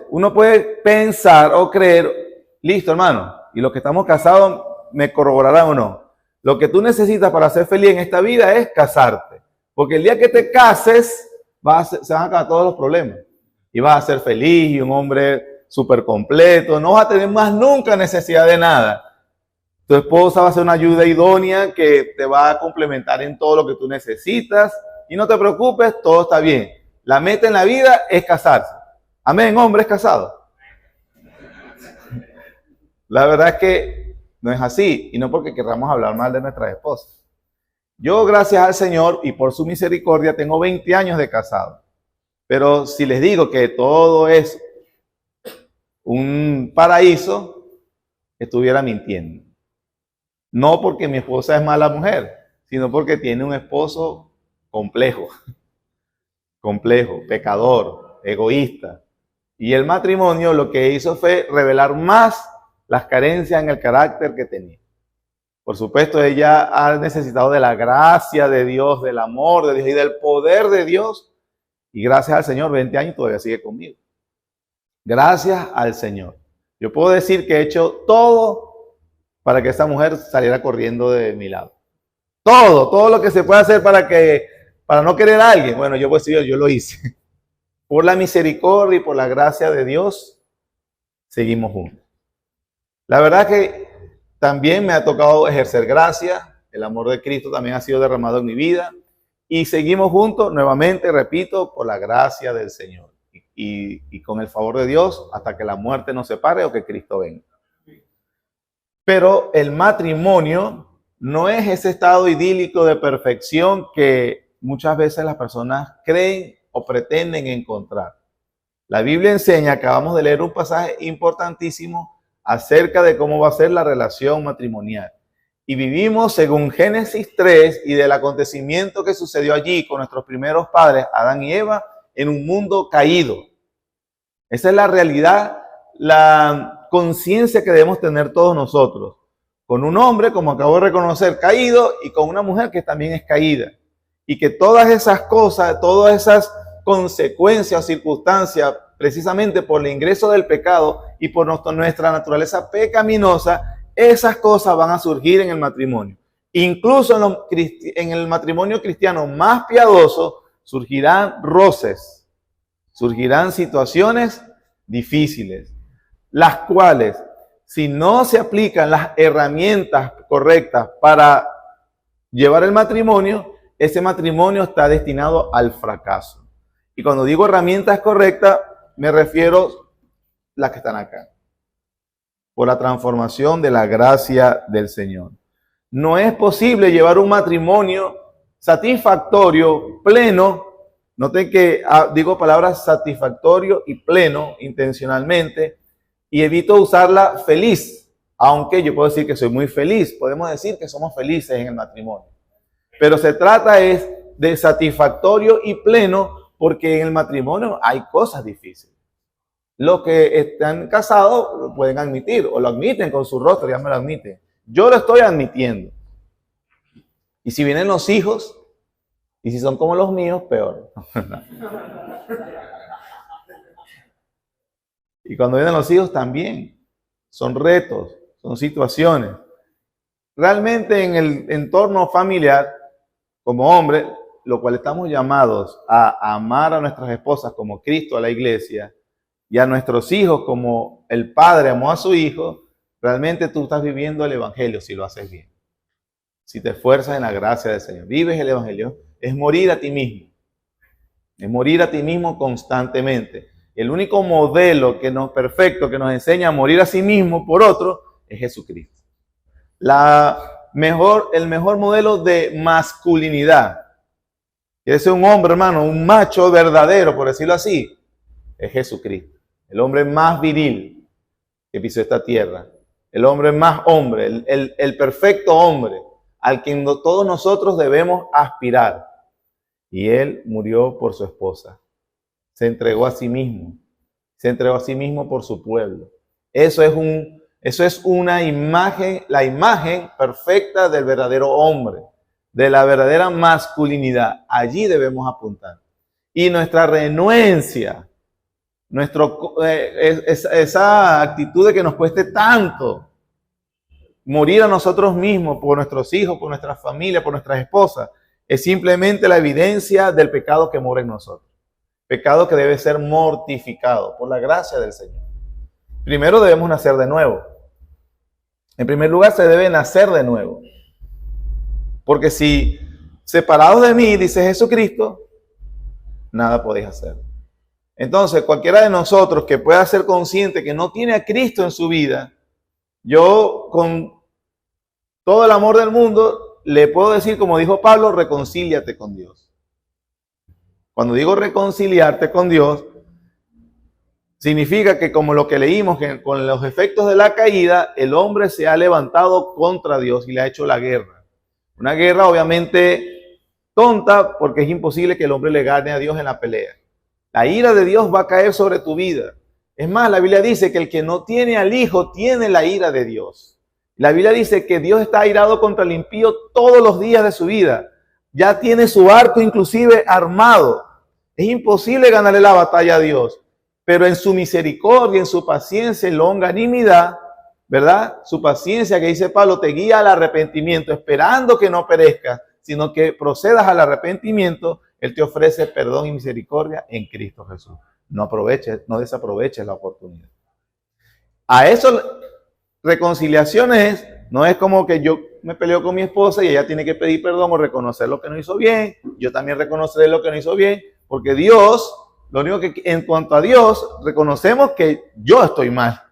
Uno puede pensar o creer, listo hermano, y los que estamos casados me corroborarán o no. Lo que tú necesitas para ser feliz en esta vida es casarte. Porque el día que te cases, se van a acabar todos los problemas. Y vas a ser feliz y un hombre súper completo. No vas a tener más nunca necesidad de nada. Tu esposa va a ser una ayuda idónea que te va a complementar en todo lo que tú necesitas. Y no te preocupes, todo está bien. La meta en la vida es casarse. Amén, hombres casados. La verdad es que no es así. Y no porque queramos hablar mal de nuestras esposas. Yo, gracias al Señor y por su misericordia, tengo 20 años de casado. Pero si les digo que todo es un paraíso, estuviera mintiendo. No porque mi esposa es mala mujer, sino porque tiene un esposo complejo, pecador, egoísta. Y el matrimonio lo que hizo fue revelar más las carencias en el carácter que tenía. Por supuesto, ella ha necesitado de la gracia de Dios, del amor de Dios y del poder de Dios. Y gracias al Señor, 20 años todavía sigue conmigo. Gracias al Señor. Yo puedo decir que he hecho todo para que esa mujer saliera corriendo de mi lado. Todo lo que se puede hacer para no querer a alguien. Bueno, yo lo hice. Por la misericordia y por la gracia de Dios, seguimos juntos. La verdad que también me ha tocado ejercer gracia. El amor de Cristo también ha sido derramado en mi vida. Y seguimos juntos, nuevamente, repito, por la gracia del Señor. Y con el favor de Dios, hasta que la muerte nos separe o que Cristo venga. Pero el matrimonio no es ese estado idílico de perfección que muchas veces las personas creen o pretenden encontrar. La Biblia enseña, acabamos de leer un pasaje importantísimo acerca de cómo va a ser la relación matrimonial. Y vivimos según Génesis 3 y del acontecimiento que sucedió allí con nuestros primeros padres, Adán y Eva, en un mundo caído. Esa es la realidad, la conciencia que debemos tener todos nosotros. Con un hombre, como acabo de reconocer, caído, y con una mujer que también es caída. Y que todas esas cosas, todas esas consecuencias o circunstancias, precisamente por el ingreso del pecado y por nuestra naturaleza pecaminosa, esas cosas van a surgir en el matrimonio. Incluso en el matrimonio cristiano más piadoso surgirán roces, surgirán situaciones difíciles, las cuales, si no se aplican las herramientas correctas para llevar el matrimonio, ese matrimonio está destinado al fracaso. Y cuando digo herramientas correctas, me refiero a las que están acá. Por la transformación de la gracia del Señor. No es posible llevar un matrimonio satisfactorio, pleno. Noten que digo palabras satisfactorio y pleno intencionalmente y evito usarla feliz, aunque yo puedo decir que soy muy feliz. Podemos decir que somos felices en el matrimonio. Pero se trata de satisfactorio y pleno porque en el matrimonio hay cosas difíciles. Los que están casados lo pueden admitir, o lo admiten con su rostro, ya me lo admiten. Yo lo estoy admitiendo. Y si vienen los hijos, y si son como los míos, peor. Y cuando vienen los hijos también, son retos, son situaciones. Realmente en el entorno familiar, como hombres, lo cual estamos llamados a amar a nuestras esposas como Cristo a la iglesia, y a nuestros hijos como el Padre amó a su Hijo, realmente tú estás viviendo el Evangelio si lo haces bien. Si te esfuerzas en la gracia del Señor, vives el Evangelio, es morir a ti mismo. Es morir a ti mismo constantemente. El único modelo perfecto que nos enseña a morir a sí mismo por otro es Jesucristo. El mejor modelo de masculinidad. Quiere ser un hombre, hermano, un macho verdadero, por decirlo así, es Jesucristo. El hombre más viril que pisó esta tierra. El hombre más hombre, el perfecto hombre al que todos nosotros debemos aspirar. Y él murió por su esposa. Se entregó a sí mismo. Se entregó a sí mismo por su pueblo. Eso es una imagen, la imagen perfecta del verdadero hombre, de la verdadera masculinidad. Allí debemos apuntar. Y nuestra renuencia Esa actitud de que nos cueste tanto morir a nosotros mismos, por nuestros hijos, por nuestras familias, por nuestras esposas, es simplemente la evidencia del pecado que mora en nosotros. Pecado que debe ser mortificado por la gracia del Señor. Primero debemos nacer de nuevo. En primer lugar, se debe nacer de nuevo. Porque si separados de mí, dice Jesucristo, nada podéis hacer. Entonces, cualquiera de nosotros que pueda ser consciente que no tiene a Cristo en su vida, yo con todo el amor del mundo le puedo decir, como dijo Pablo, reconcíliate con Dios. Cuando digo reconciliarte con Dios, significa que como lo que leímos, que con los efectos de la caída, el hombre se ha levantado contra Dios y le ha hecho la guerra. Una guerra obviamente tonta, porque es imposible que el hombre le gane a Dios en la pelea. La ira de Dios va a caer sobre tu vida. Es más, la Biblia dice que el que no tiene al Hijo tiene la ira de Dios. La Biblia dice que Dios está airado contra el impío todos los días de su vida. Ya tiene su arco inclusive armado. Es imposible ganarle la batalla a Dios. Pero en su misericordia, en su paciencia, en longanimidad, ¿verdad? Su paciencia, que dice Pablo, te guía al arrepentimiento, esperando que no perezcas, sino que procedas al arrepentimiento. Él te ofrece perdón y misericordia en Cristo Jesús. No desaproveches la oportunidad. A eso, reconciliaciones no es como que yo me peleo con mi esposa y ella tiene que pedir perdón o reconocer lo que no hizo bien. Yo también reconoceré lo que no hizo bien, porque Dios, lo único que en cuanto a Dios, reconocemos que yo estoy mal.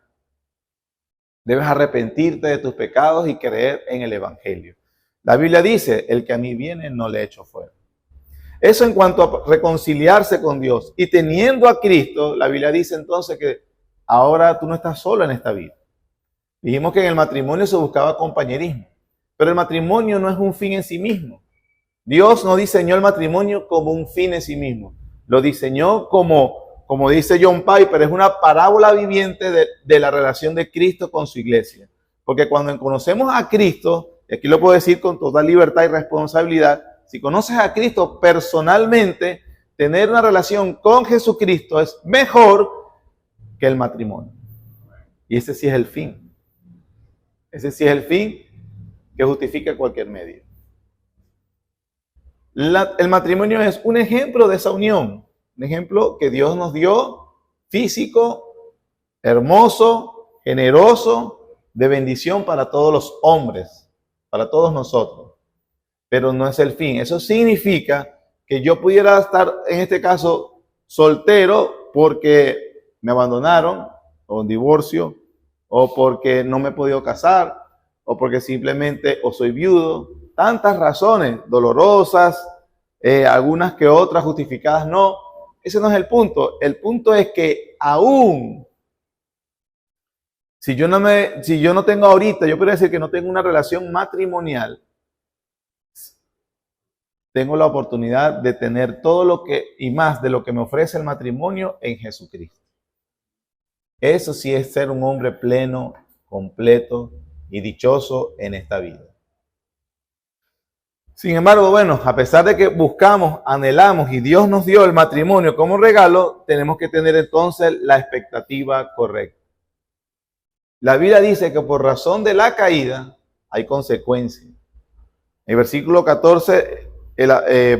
Debes arrepentirte de tus pecados y creer en el Evangelio. La Biblia dice, el que a mí viene no le echo fuera. Eso en cuanto a reconciliarse con Dios. Y teniendo a Cristo, la Biblia dice entonces que ahora tú no estás solo en esta vida. Dijimos que en el matrimonio se buscaba compañerismo, pero el matrimonio no es un fin en sí mismo. Dios no diseñó el matrimonio como un fin en sí mismo. Lo diseñó como dice John Piper, es una parábola viviente de la relación de Cristo con su iglesia. Porque cuando conocemos a Cristo, y aquí lo puedo decir con total libertad y responsabilidad, si conoces a Cristo personalmente, tener una relación con Jesucristo es mejor que el matrimonio. Y ese sí es el fin. Ese sí es el fin que justifica cualquier medio. El matrimonio es un ejemplo de esa unión. Un ejemplo que Dios nos dio, físico, hermoso, generoso, de bendición para todos los hombres, para todos nosotros. Pero no es el fin. Eso significa que yo pudiera estar, en este caso, soltero porque me abandonaron, o en divorcio, o porque no me he podido casar, o porque simplemente o soy viudo. Tantas razones dolorosas, algunas que otras justificadas no. Ese no es el punto. El punto es que aún si yo no tengo ahorita, yo podría decir que no tengo una relación matrimonial, tengo la oportunidad de tener todo lo que y más de lo que me ofrece el matrimonio en Jesucristo. Eso sí es ser un hombre pleno, completo y dichoso en esta vida. Sin embargo, bueno, a pesar de que buscamos, anhelamos y Dios nos dio el matrimonio como regalo, tenemos que tener entonces la expectativa correcta. La Biblia dice que por razón de la caída hay consecuencias. En el versículo 14,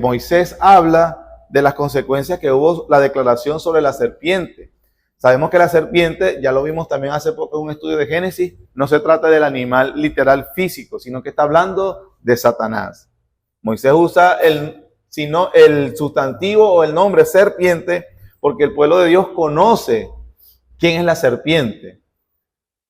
Moisés habla de las consecuencias que hubo la declaración sobre la serpiente. Sabemos que la serpiente, ya lo vimos también hace poco en un estudio de Génesis, no se trata del animal literal físico, sino que está hablando de Satanás. Moisés usa el sustantivo o el nombre serpiente porque el pueblo de Dios conoce quién es la serpiente.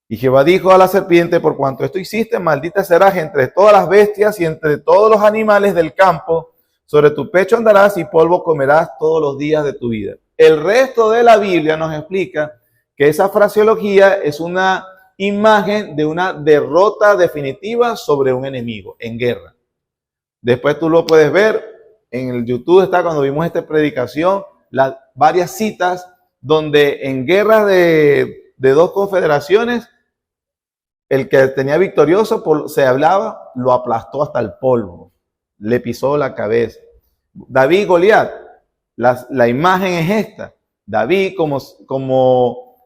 Y Jehová dijo a la serpiente, por cuanto esto hiciste, maldita serás entre todas las bestias y entre todos los animales del campo. Sobre tu pecho andarás y polvo comerás todos los días de tu vida. El resto de la Biblia nos explica que esa fraseología es una imagen de una derrota definitiva sobre un enemigo en guerra. Después tú lo puedes ver, en el YouTube está cuando vimos esta predicación, varias citas donde en guerras de dos confederaciones, el que tenía victorioso, se hablaba, lo aplastó hasta el polvo, le pisó la cabeza. David y Goliat, la imagen es esta. David como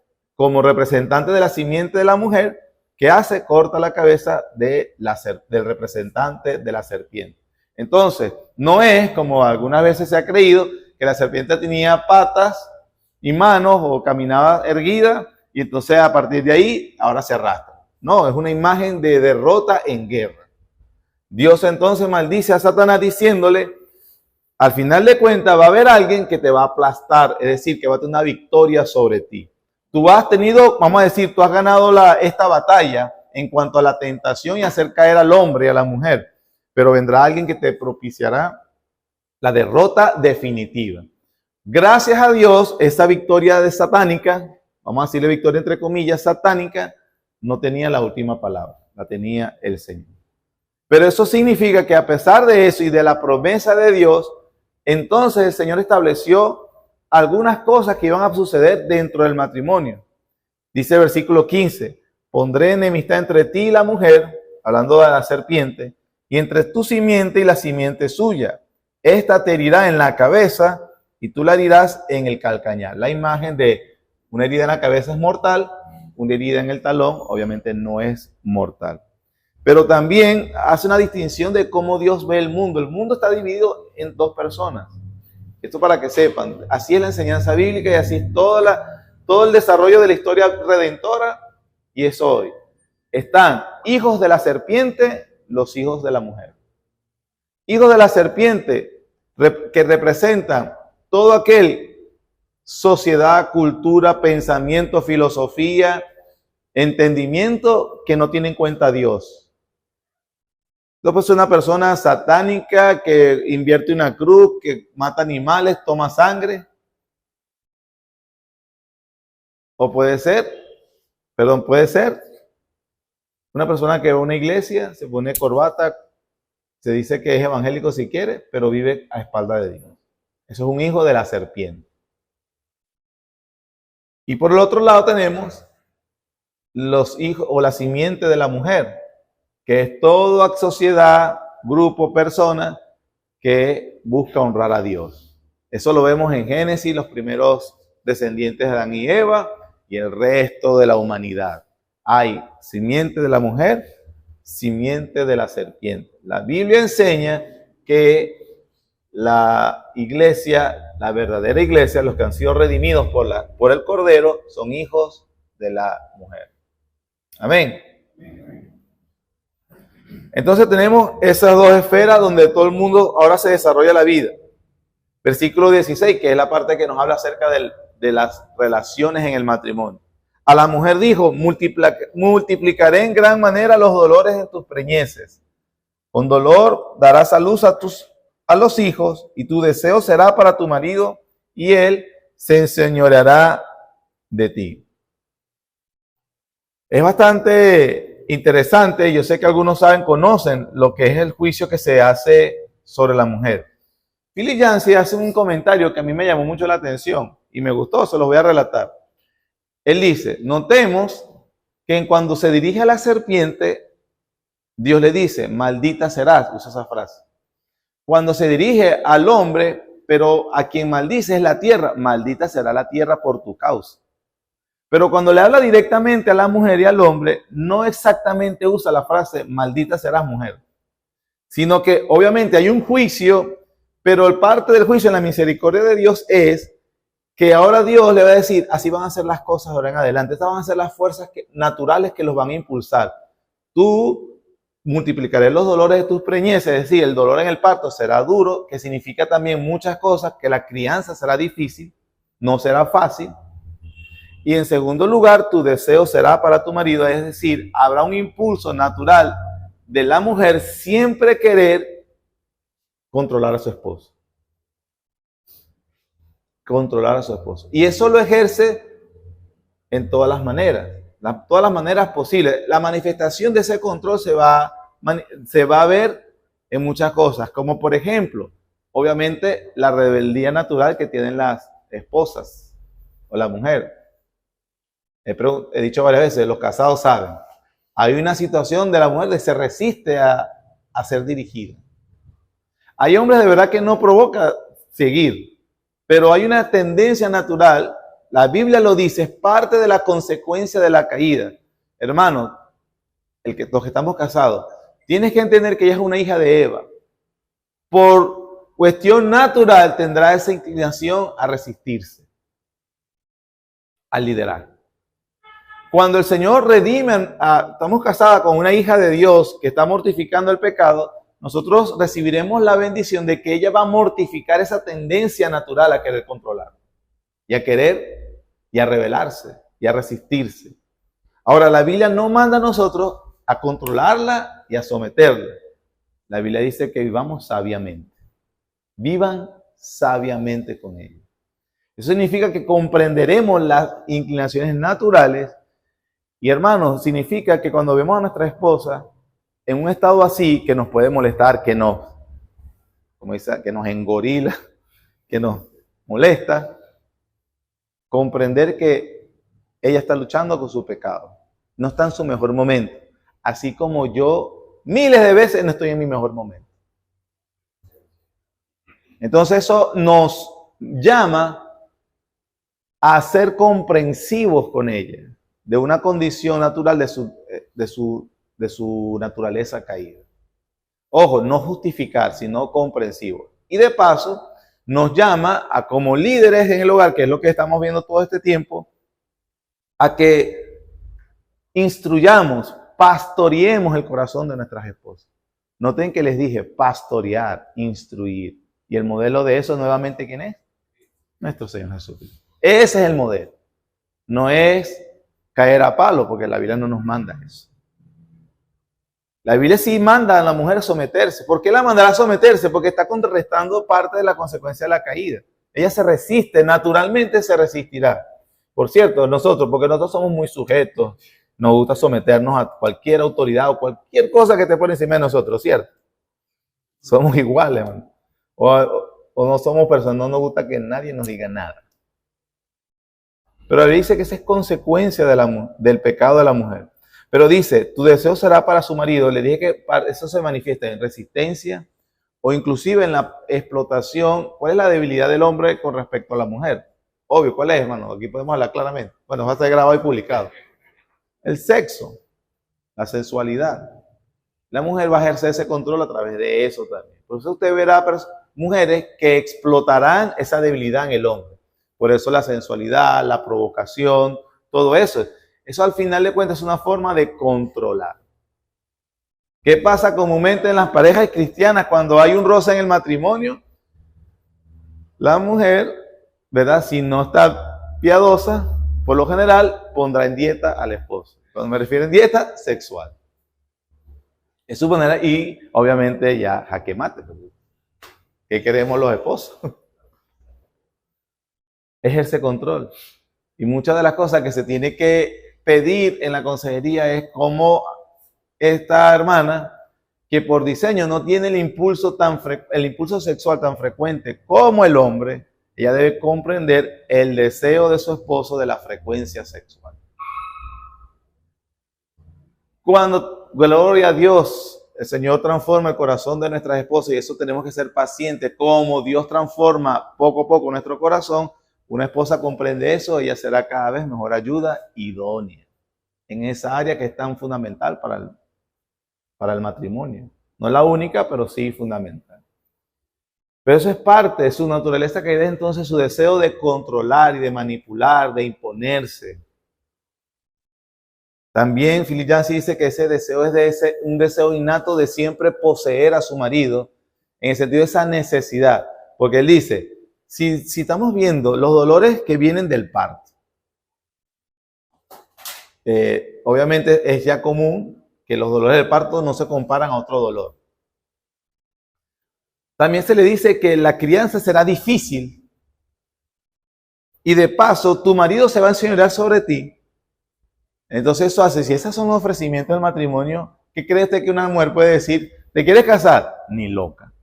representante de la simiente de la mujer, ¿qué hace? Corta la cabeza del representante de la serpiente. Entonces, no es como algunas veces se ha creído que la serpiente tenía patas y manos o caminaba erguida y entonces a partir de ahí ahora se arrastra. No, es una imagen de derrota en guerra. Dios entonces maldice a Satanás diciéndole, al final de cuentas va a haber alguien que te va a aplastar, es decir, que va a tener una victoria sobre ti. Tú has tenido, vamos a decir, tú has ganado esta batalla en cuanto a la tentación y hacer caer al hombre y a la mujer, pero vendrá alguien que te propiciará la derrota definitiva. Gracias a Dios, esa victoria de satánica, vamos a decirle victoria entre comillas, satánica, no tenía la última palabra, la tenía el Señor. Pero eso significa que a pesar de eso y de la promesa de Dios, entonces el Señor estableció algunas cosas que iban a suceder dentro del matrimonio. Dice el versículo 15, pondré enemistad entre ti y la mujer, hablando de la serpiente, y entre tu simiente y la simiente suya. Esta te herirá en la cabeza y tú la herirás en el calcañar. La imagen de una herida en la cabeza es mortal, una herida en el talón obviamente no es mortal. Pero también hace una distinción de cómo Dios ve el mundo. El mundo está dividido en dos personas. Esto para que sepan, así es la enseñanza bíblica y así es todo el desarrollo de la historia redentora y es hoy. Están hijos de la serpiente, los hijos de la mujer. Hijos de la serpiente que representan todo aquel sociedad, cultura, pensamiento, filosofía, entendimiento que no tiene en cuenta a Dios. Entonces, una persona satánica que invierte una cruz, que mata animales, toma sangre. O puede ser una persona que va a una iglesia, se pone corbata, se dice que es evangélico si quiere, pero vive a espaldas de Dios. Eso es un hijo de la serpiente. Y por el otro lado tenemos los hijos o la simiente de la mujer, que es toda sociedad, grupo, persona que busca honrar a Dios. Eso lo vemos en Génesis, los primeros descendientes de Adán y Eva y el resto de la humanidad. Hay simiente de la mujer, simiente de la serpiente. La Biblia enseña que la iglesia, la verdadera iglesia, los que han sido redimidos por el Cordero, son hijos de la mujer. Amén. Entonces tenemos esas dos esferas donde todo el mundo ahora se desarrolla la vida. Versículo 16, que es la parte que nos habla acerca de las relaciones en el matrimonio. A la mujer dijo, multiplicaré en gran manera los dolores en tus preñeces. Con dolor darás a luz a los hijos y tu deseo será para tu marido y él se enseñoreará de ti. Es bastante interesante, yo sé que algunos conocen lo que es el juicio que se hace sobre la mujer. Philip Yancey hace un comentario que a mí me llamó mucho la atención y me gustó, se los voy a relatar. Él dice, notemos que cuando se dirige a la serpiente, Dios le dice, maldita serás, usa esa frase. Cuando se dirige al hombre, pero a quien maldice es la tierra, maldita será la tierra por tu causa. Pero cuando le habla directamente a la mujer y al hombre, no exactamente usa la frase, maldita serás mujer, sino que obviamente hay un juicio, pero el parte del juicio en la misericordia de Dios es que ahora Dios le va a decir, así van a ser las cosas de ahora en adelante, estas van a ser las fuerzas naturales que los van a impulsar. Tú multiplicaré los dolores de tus preñeces, es decir, el dolor en el parto será duro, que significa también muchas cosas, que la crianza será difícil, no será fácil. Y en segundo lugar, tu deseo será para tu marido, es decir, habrá un impulso natural de la mujer siempre querer controlar a su esposo. Controlar a su esposo. Y eso lo ejerce en todas las maneras posibles. La manifestación de ese control se va a ver en muchas cosas, como por ejemplo, obviamente la rebeldía natural que tienen las esposas o la mujer. He dicho varias veces, los casados saben, hay una situación de la mujer que se resiste a ser dirigida. Hay hombres de verdad que no provoca seguir, pero hay una tendencia natural, la Biblia lo dice, es parte de la consecuencia de la caída. Hermano, los que estamos casados, tienes que entender que ella es una hija de Eva. Por cuestión natural tendrá esa inclinación a resistirse, al liderar. Cuando el Señor redime, estamos casadas con una hija de Dios que está mortificando el pecado, nosotros recibiremos la bendición de que ella va a mortificar esa tendencia natural a querer controlar, y a querer, y a rebelarse, y a resistirse. Ahora, la Biblia no manda a nosotros a controlarla y a someterla. La Biblia dice que vivamos sabiamente. Vivan sabiamente con ella. Eso significa que comprenderemos las inclinaciones naturales. Y hermanos, significa que cuando vemos a nuestra esposa en un estado así, que nos puede molestar, que nos, como dice, que nos engorila, que nos molesta, comprender que ella está luchando con su pecado. No está en su mejor momento. Así como yo miles de veces no estoy en mi mejor momento. Entonces eso nos llama a ser comprensivos con ella, de una condición natural de su naturaleza caída. Ojo, no justificar, sino comprensivo. Y de paso, nos llama a como líderes en el hogar, que es lo que estamos viendo todo este tiempo, a que instruyamos, pastoreemos el corazón de nuestras esposas. Noten que les dije pastorear, instruir. Y el modelo de eso nuevamente, ¿quién es? Nuestro Señor Jesucristo. Ese es el modelo. No es caer a palo, porque la Biblia no nos manda eso. La Biblia sí manda a la mujer a someterse. ¿Por qué la mandará a someterse? Porque está contrarrestando parte de la consecuencia de la caída. Ella se resiste, naturalmente se resistirá. Por cierto, porque nosotros somos muy sujetos, nos gusta someternos a cualquier autoridad o cualquier cosa que te pone encima de nosotros, ¿cierto? Somos iguales, hermano. O no somos personas, no nos gusta que nadie nos diga nada. Pero él dice que esa es consecuencia del pecado de la mujer. Pero dice, tu deseo será para su marido. Le dije que eso se manifiesta en resistencia o inclusive en la explotación. ¿Cuál es la debilidad del hombre con respecto a la mujer? Obvio, ¿cuál es, hermano? Aquí podemos hablar claramente. Bueno, va a ser grabado y publicado. El sexo, la sensualidad. La mujer va a ejercer ese control a través de eso también. Por eso usted verá mujeres que explotarán esa debilidad en el hombre. Por eso la sensualidad, la provocación, todo eso. Eso al final de cuentas es una forma de controlar. ¿Qué pasa comúnmente en las parejas cristianas cuando hay un roce en el matrimonio? La mujer, ¿verdad? Si no está piadosa, por lo general pondrá en dieta al esposo. Cuando me refiero en dieta, sexual. Es su manera y obviamente ya jaque mate. ¿Qué queremos los esposos? Ejerce control. Y muchas de las cosas que se tiene que pedir en la consejería es como esta hermana que por diseño no tiene el impulso sexual tan frecuente como el hombre, ella debe comprender el deseo de su esposo de la frecuencia sexual. Cuando, gloria a Dios, el Señor transforma el corazón de nuestras esposas, y eso tenemos que ser pacientes, como Dios transforma poco a poco nuestro corazón. Una esposa comprende eso, ella será cada vez mejor ayuda idónea en esa área que es tan fundamental para el matrimonio. No es la única, pero sí fundamental. Pero eso es parte de su naturaleza caída, entonces su deseo de controlar y de manipular, de imponerse. También Philip Yancey dice que ese deseo es un deseo innato de siempre poseer a su marido, en el sentido de esa necesidad. Porque él dice, si estamos viendo los dolores que vienen del parto, obviamente es ya común que los dolores del parto no se comparan a otro dolor. También se le dice que la crianza será difícil y de paso tu marido se va a enseñorear sobre ti. Entonces eso hace, si esos son los ofrecimientos del matrimonio, ¿qué crees que una mujer puede decir? ¿Te quieres casar? Ni loca.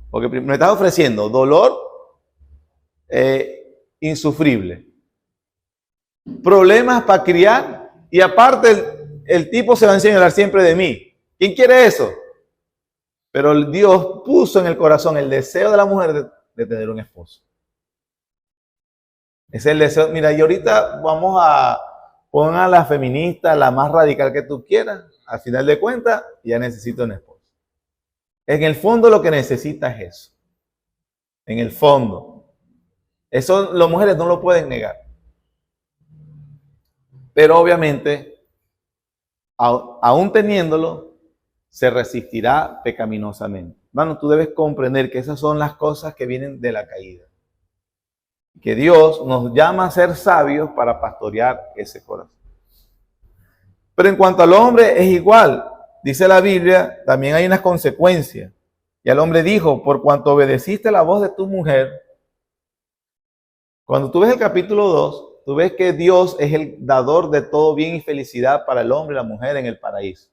Porque me estás ofreciendo dolor insufrible, problemas para criar y aparte el tipo se va a enseñorear siempre de mí. ¿Quién quiere eso? Pero Dios puso en el corazón el deseo de la mujer de tener un esposo. Es el deseo. Mira, y ahorita vamos a poner a la feminista, la más radical que tú quieras. Al final de cuentas, ya necesito un esposo. En el fondo lo que necesita es eso. En el fondo. Eso las mujeres no lo pueden negar. Pero obviamente, aún teniéndolo, se resistirá pecaminosamente. Hermano, tú debes comprender que esas son las cosas que vienen de la caída. Que Dios nos llama a ser sabios para pastorear ese corazón. Pero en cuanto al hombre es igual. Dice la Biblia, también hay unas consecuencias. Y el hombre dijo, por cuanto obedeciste la voz de tu mujer. Cuando tú ves el capítulo 2, tú ves que Dios es el dador de todo bien y felicidad para el hombre y la mujer en el paraíso.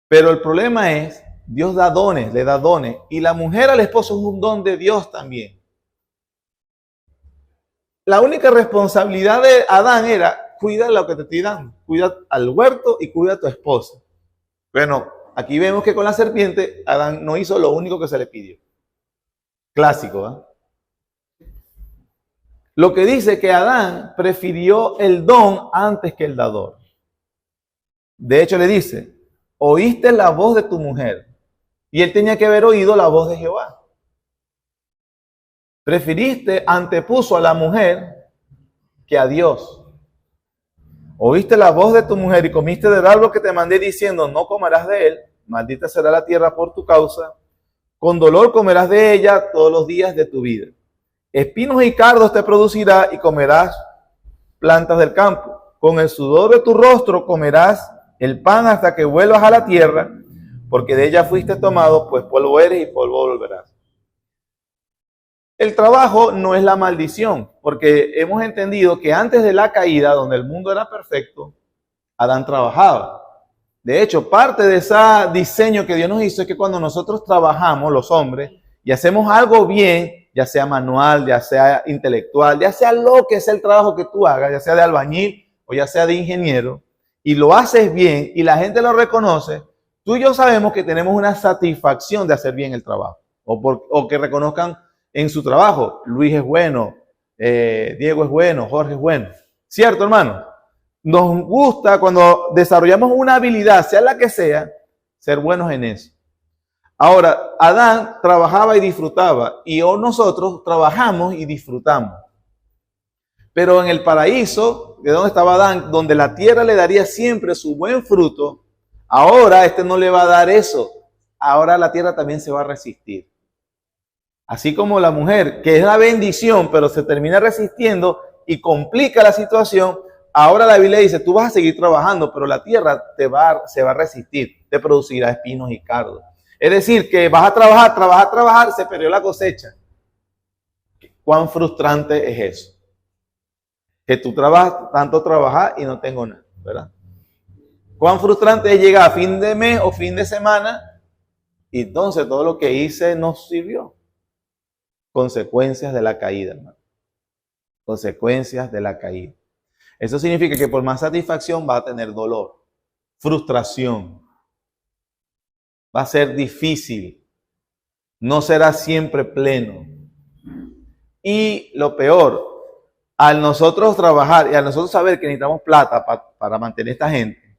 Pero el problema es, Dios da dones, le da dones. Y la mujer al esposo es un don de Dios también. La única responsabilidad de Adán era, cuida lo que te estoy dando. Cuida al huerto y cuida a tu esposa. Bueno, aquí vemos que con la serpiente, Adán no hizo lo único que se le pidió. Clásico, ¿eh? Lo que dice que Adán prefirió el don antes que el dador. De hecho, le dice, oíste la voz de tu mujer. Y él tenía que haber oído la voz de Jehová. Preferiste, antepuso a la mujer que a Dios. Oíste la voz de tu mujer y comiste del árbol que te mandé diciendo, no comerás de él, maldita será la tierra por tu causa, con dolor comerás de ella todos los días de tu vida. Espinos y cardos te producirá y comerás plantas del campo. Con el sudor de tu rostro comerás el pan hasta que vuelvas a la tierra, porque de ella fuiste tomado, pues polvo eres y polvo volverás. El trabajo no es la maldición, porque hemos entendido que antes de la caída, donde el mundo era perfecto, Adán trabajaba. De hecho, parte de ese diseño que Dios nos hizo es que cuando nosotros trabajamos, los hombres, y hacemos algo bien, ya sea manual, ya sea intelectual, ya sea lo que sea el trabajo que tú hagas, ya sea de albañil o ya sea de ingeniero, y lo haces bien y la gente lo reconoce, tú y yo sabemos que tenemos una satisfacción de hacer bien el trabajo, o que reconozcan en su trabajo, Luis es bueno, Diego es bueno, Jorge es bueno. ¿Cierto, hermano? Nos gusta cuando desarrollamos una habilidad, sea la que sea, ser buenos en eso. Ahora, Adán trabajaba y disfrutaba, y hoy nosotros trabajamos y disfrutamos. Pero en el paraíso, de donde estaba Adán, donde la tierra le daría siempre su buen fruto, ahora este no le va a dar eso. Ahora la tierra también se va a resistir. Así como la mujer, que es la bendición, pero se termina resistiendo y complica la situación, ahora la Biblia dice, tú vas a seguir trabajando, pero la tierra se va a resistir, te producirá espinos y cardos. Es decir, que vas a trabajar, se perdió la cosecha. ¿Cuán frustrante es eso? Que tú tanto trabajar y no tengo nada, ¿verdad? ¿Cuán frustrante es llegar a fin de mes o fin de semana y entonces todo lo que hice no sirvió? Consecuencias de la caída, hermano. Consecuencias de la caída. Eso significa que por más satisfacción va a tener dolor, frustración. Va a ser difícil. No será siempre pleno. Y lo peor, al nosotros trabajar y al nosotros saber que necesitamos plata para mantener a esta gente,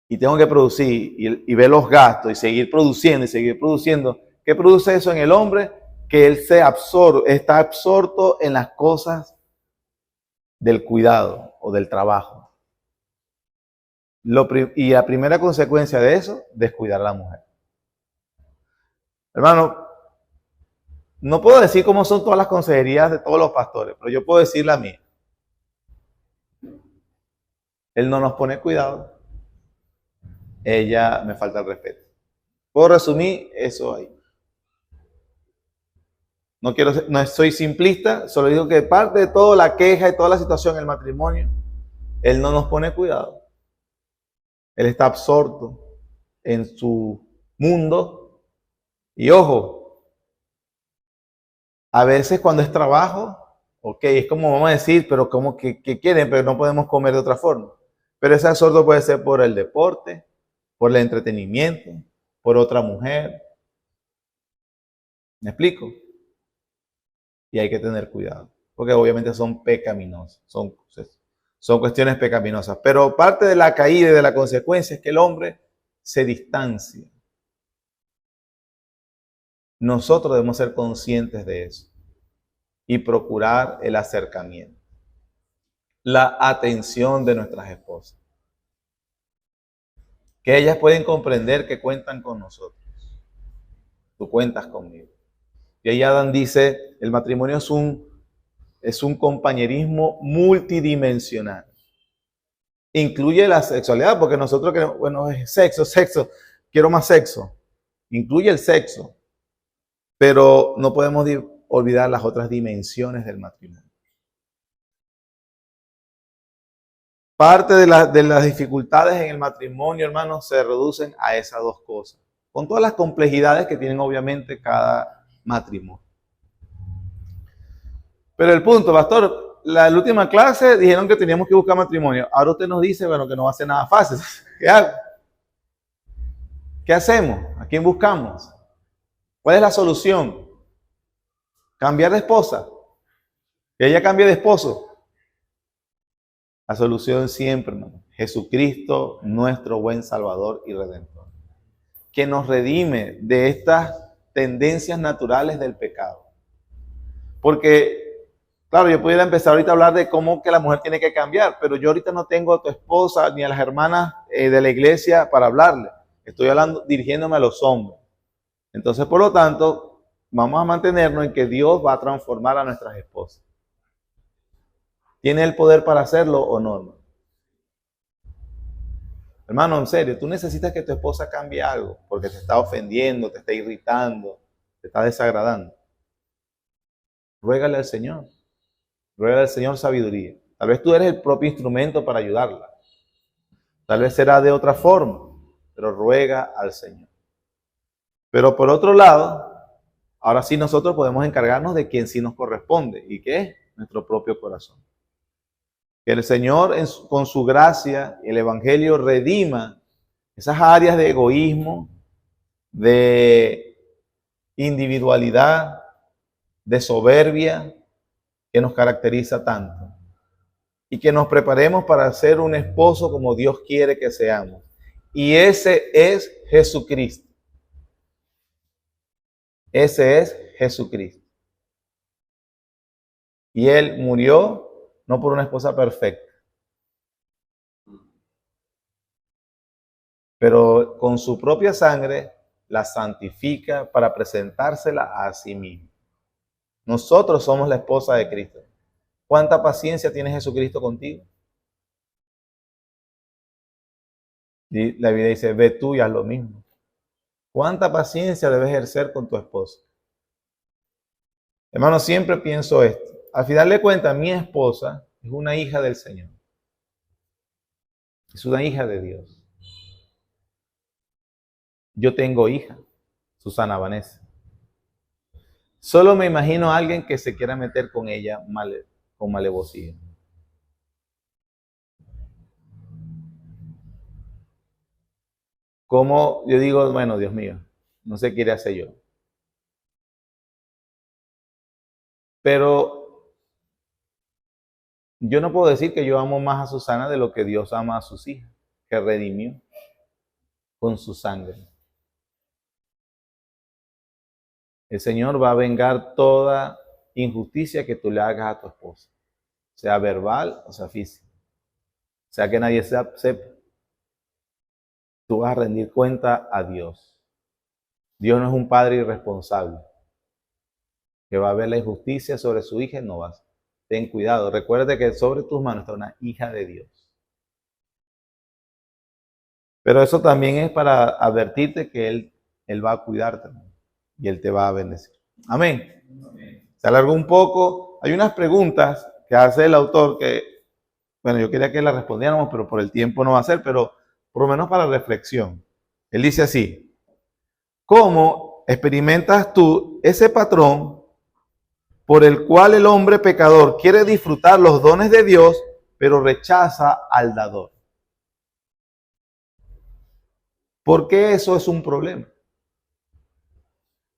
y tengo que producir y ver los gastos y seguir produciendo, ¿qué produce eso en el hombre? Que él está absorto en las cosas del cuidado o del trabajo. Y la primera consecuencia de eso, descuidar a la mujer. Hermano, no puedo decir cómo son todas las consejerías de todos los pastores, pero yo puedo decir la mía. Él no nos pone cuidado. Ella me falta el respeto. Puedo resumir eso ahí. No soy simplista, solo digo que parte de toda la queja y toda la situación en el matrimonio, él no nos pone cuidado. Él está absorto en su mundo. Y ojo, a veces cuando es trabajo, ok, es como vamos a decir, pero como que quieren, pero no podemos comer de otra forma. Pero ese absorto puede ser por el deporte, por el entretenimiento, por otra mujer. ¿Me explico? Y hay que tener cuidado. porque obviamente son pecaminosas, son cuestiones pecaminosas. Pero parte de la caída y de la consecuencia es que el hombre se distancia. Nosotros debemos ser conscientes de eso y procurar el acercamiento, la atención de nuestras esposas, que ellas pueden comprender que cuentan con nosotros. Tú cuentas conmigo. Y ahí Adán dice, el matrimonio es un compañerismo multidimensional. Incluye la sexualidad, porque nosotros queremos, bueno, es sexo, quiero más sexo. Incluye el sexo, pero no podemos olvidar las otras dimensiones del matrimonio. Parte de las dificultades en el matrimonio, hermanos, se reducen a esas dos cosas, con todas las complejidades que tienen obviamente cada matrimonio. Pero el punto, pastor, la última clase dijeron que teníamos que buscar matrimonio. Ahora usted nos dice, bueno, que no va a ser nada fácil. ¿Qué hago? ¿Qué hacemos? ¿A quién buscamos? ¿Cuál es la solución? ¿Cambiar de esposa? ¿Que ella cambie de esposo? La solución siempre, hermano. Jesucristo, nuestro buen Salvador y Redentor, que nos redime de estas tendencias naturales del pecado. Porque, claro, yo pudiera empezar ahorita a hablar de cómo que la mujer tiene que cambiar, pero yo ahorita no tengo a tu esposa ni a las hermanas de la iglesia para hablarle. Estoy hablando, dirigiéndome a los hombres. Entonces, por lo tanto, vamos a mantenernos en que Dios va a transformar a nuestras esposas. ¿Tiene el poder para hacerlo o no, hermano? Hermano, en serio, tú necesitas que tu esposa cambie algo porque te está ofendiendo, te está irritando, te está desagradando. Ruégale al Señor. Ruégale al Señor sabiduría. Tal vez tú eres el propio instrumento para ayudarla. Tal vez será de otra forma, pero ruega al Señor. Pero por otro lado, ahora sí nosotros podemos encargarnos de quien sí nos corresponde. ¿Y qué es? Nuestro propio corazón. Que el Señor con su gracia y el Evangelio redima esas áreas de egoísmo, de individualidad, de soberbia que nos caracteriza tanto. Y que nos preparemos para ser un esposo como Dios quiere que seamos. Y ese es Jesucristo. Ese es Jesucristo. Y Él murió no por una esposa perfecta, pero con su propia sangre la santifica para presentársela a sí mismo. Nosotros somos la esposa de Cristo. ¿Cuánta paciencia tiene Jesucristo contigo? Y la Biblia dice, ve tú y haz lo mismo. ¿Cuánta paciencia debes ejercer con tu esposa? Hermano, siempre pienso esto. Al final de cuentas, mi esposa es una hija del Señor. Es una hija de Dios. Yo tengo hija, Susana Vanessa. Solo me imagino a alguien que se quiera meter con ella con malevosía. Como yo digo, bueno, Dios mío, no sé qué quiere hacer yo. Pero yo no puedo decir que yo amo más a Susana de lo que Dios ama a sus hijas, que redimió con su sangre. El Señor va a vengar toda injusticia que tú le hagas a tu esposa, sea verbal o sea física, sea que nadie sepa. Tú vas a rendir cuenta a Dios. Dios no es un padre irresponsable que va a ver la injusticia sobre su hija y no vas. Ten cuidado, recuerde que sobre tus manos está una hija de Dios. Pero eso también es para advertirte que Él va a cuidarte y Él te va a bendecir. Amén. Se alargó un poco. Hay unas preguntas que hace el autor que, bueno, yo quería que las respondiéramos, pero por el tiempo no va a ser, pero por lo menos para reflexión. Él dice así: ¿cómo experimentas tú ese patrón por el cual el hombre pecador quiere disfrutar los dones de Dios, pero rechaza al dador? ¿Por qué eso es un problema?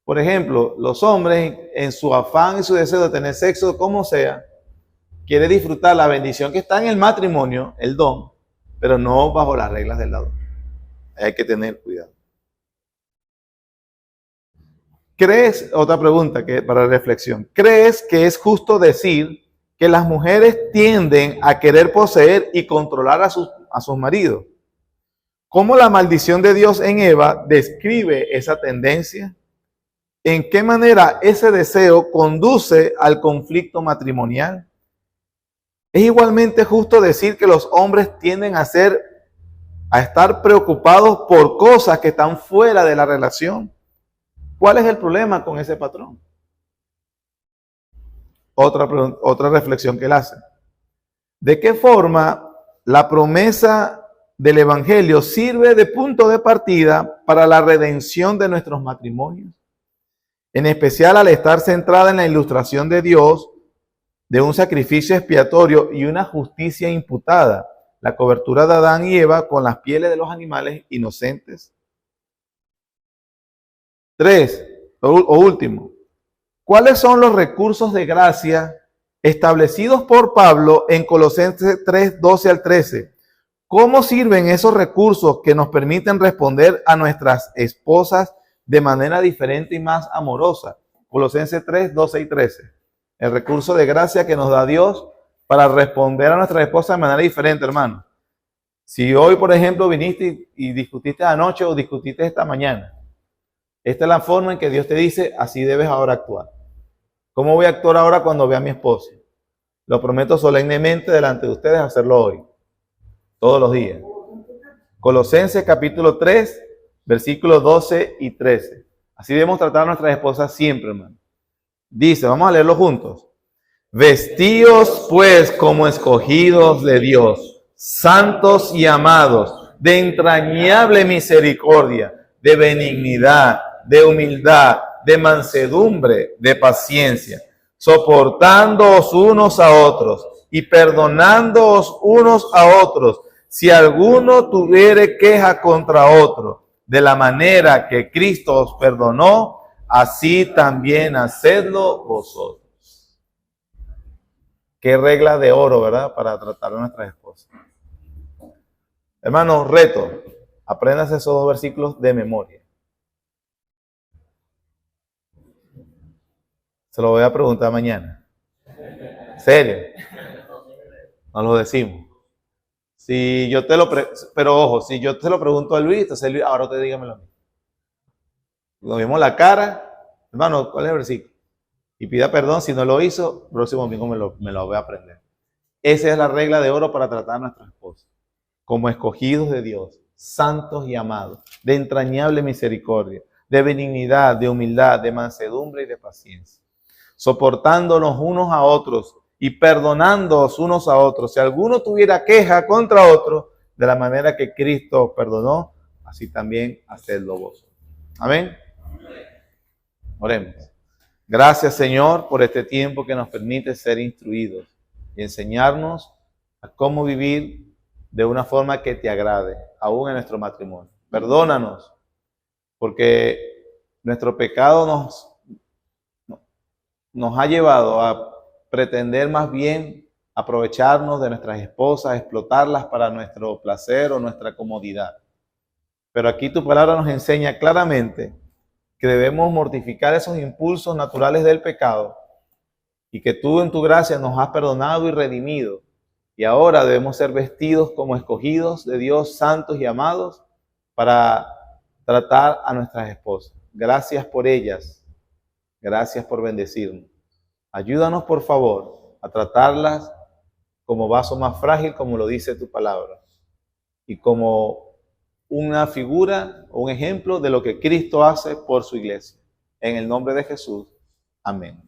Por ejemplo, los hombres en su afán y su deseo de tener sexo como sea, quiere disfrutar la bendición que está en el matrimonio, el don, pero no bajo las reglas del lado. Hay que tener cuidado. ¿Crees, otra pregunta que para reflexión, ¿crees que es justo decir que las mujeres tienden a querer poseer y controlar a sus maridos? ¿Cómo la maldición de Dios en Eva describe esa tendencia? ¿En qué manera ese deseo conduce al conflicto matrimonial? ¿Es igualmente justo decir que los hombres tienden a estar preocupados por cosas que están fuera de la relación? ¿Cuál es el problema con ese patrón? Otra reflexión que él hace. ¿De qué forma la promesa del Evangelio sirve de punto de partida para la redención de nuestros matrimonios? En especial al estar centrada en la ilustración de Dios, de un sacrificio expiatorio y una justicia imputada, la cobertura de Adán y Eva con las pieles de los animales inocentes. 3, o último, ¿cuáles son los recursos de gracia establecidos por Pablo en Colosenses 3, 12 al 13? ¿Cómo sirven esos recursos que nos permiten responder a nuestras esposas de manera diferente y más amorosa? Colosenses 3, 12 y 13. El recurso de gracia que nos da Dios para responder a nuestras esposas de manera diferente, hermano. Si hoy, por ejemplo, viniste y discutiste anoche o discutiste esta mañana, esta es la forma en que Dios te dice, así debes ahora actuar. ¿Cómo voy a actuar ahora cuando vea a mi esposa? Lo prometo solemnemente delante de ustedes hacerlo hoy, todos los días. Colosenses capítulo 3, versículos 12 y 13. Así debemos tratar a nuestras esposas siempre, hermano. Dice, vamos a leerlo juntos. Vestíos pues como escogidos de Dios, santos y amados, de entrañable misericordia, de benignidad, de humildad, de mansedumbre, de paciencia, soportándoos unos a otros y perdonándoos unos a otros, si alguno tuviere queja contra otro, de la manera que Cristo os perdonó, así también hacedlo vosotros. Qué regla de oro, ¿verdad? Para tratar a nuestras esposas. Hermanos, reto, apréndase esos 2 versículos de memoria. Se lo voy a preguntar mañana. ¿Serio? Nos lo decimos. Si yo te lo pero ojo, si yo te lo pregunto a Luis, entonces Luis, ahora usted dígamelo a mí. Nos vimos la cara, hermano, ¿cuál es el versículo? Y pida perdón si no lo hizo, próximo domingo me lo voy a aprender. Esa es la regla de oro para tratar a nuestras esposas. Como escogidos de Dios, santos y amados, de entrañable misericordia, de benignidad, de humildad, de mansedumbre y de paciencia, soportándonos unos a otros y perdonándoos unos a otros. Si alguno tuviera queja contra otro, de la manera que Cristo perdonó, así también hacedlo vosotros. Amén. Oremos. Gracias, Señor, por este tiempo que nos permite ser instruidos y enseñarnos a cómo vivir de una forma que te agrade, aún en nuestro matrimonio. Perdónanos, porque nuestro pecado nos ha llevado a pretender más bien aprovecharnos de nuestras esposas, explotarlas para nuestro placer o nuestra comodidad. Pero aquí tu palabra nos enseña claramente que debemos mortificar esos impulsos naturales del pecado y que tú en tu gracia nos has perdonado y redimido. Y ahora debemos ser vestidos como escogidos de Dios, santos y amados, para tratar a nuestras esposas. Gracias por ellas. Gracias por bendecirnos. Ayúdanos, por favor, a tratarlas como vaso más frágil, como lo dice tu palabra, y como una figura o un ejemplo de lo que Cristo hace por su iglesia. En el nombre de Jesús. Amén.